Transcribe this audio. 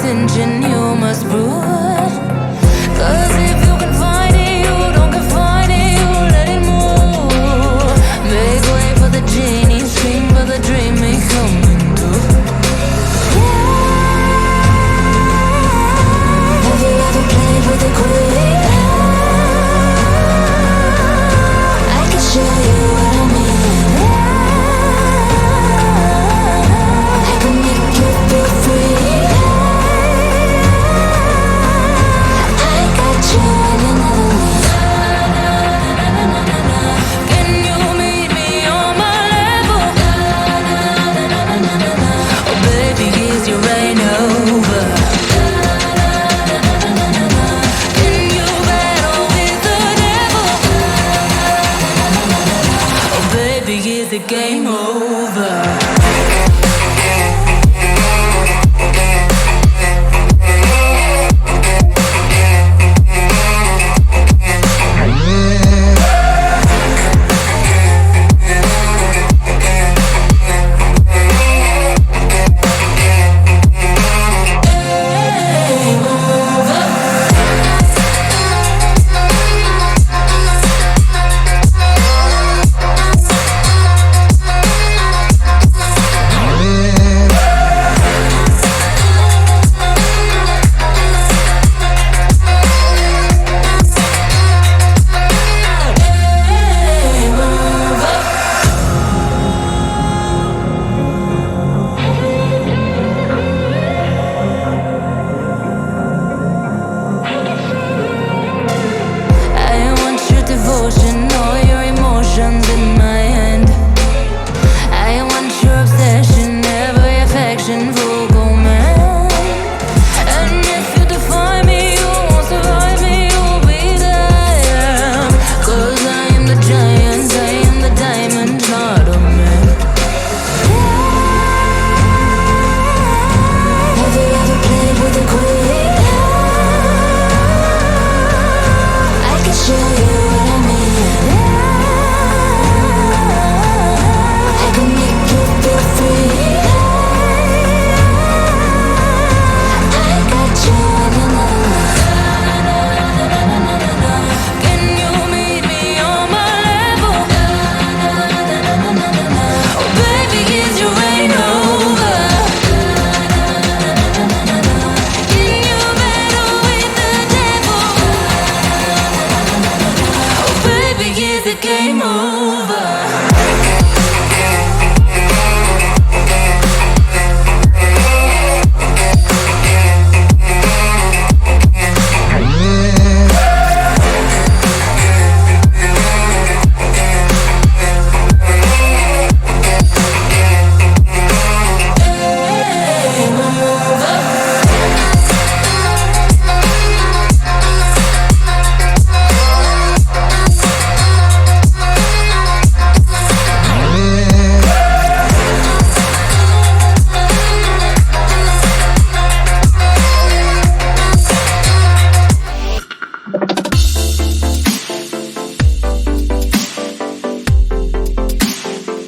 invention you must brood. 'Cause if you can find it, you don't confine it, you let it move. Make way for the genie, scream for the dream may come true. Have you ever played with a queen? I can show you what I mean. I can make you feel free. I got you in another league. Can you meet me on my level? Oh baby, is your reign over? Can you battle with the devil? Oh baby, is the game over? I want your devotion, all your emotions in my hand. I want your obsession, every affection, vocal man. And if you define me, you won't survive me, you'll be there. 'Cause I am the giant, I am the diamond, not a man. Have you ever played with a queen? I can show you what I mean. I can make you feel free. I got you in another league. Can you meet me on my level? Oh baby, is your reign over? Can you battle with the devil? Oh baby, is the game over?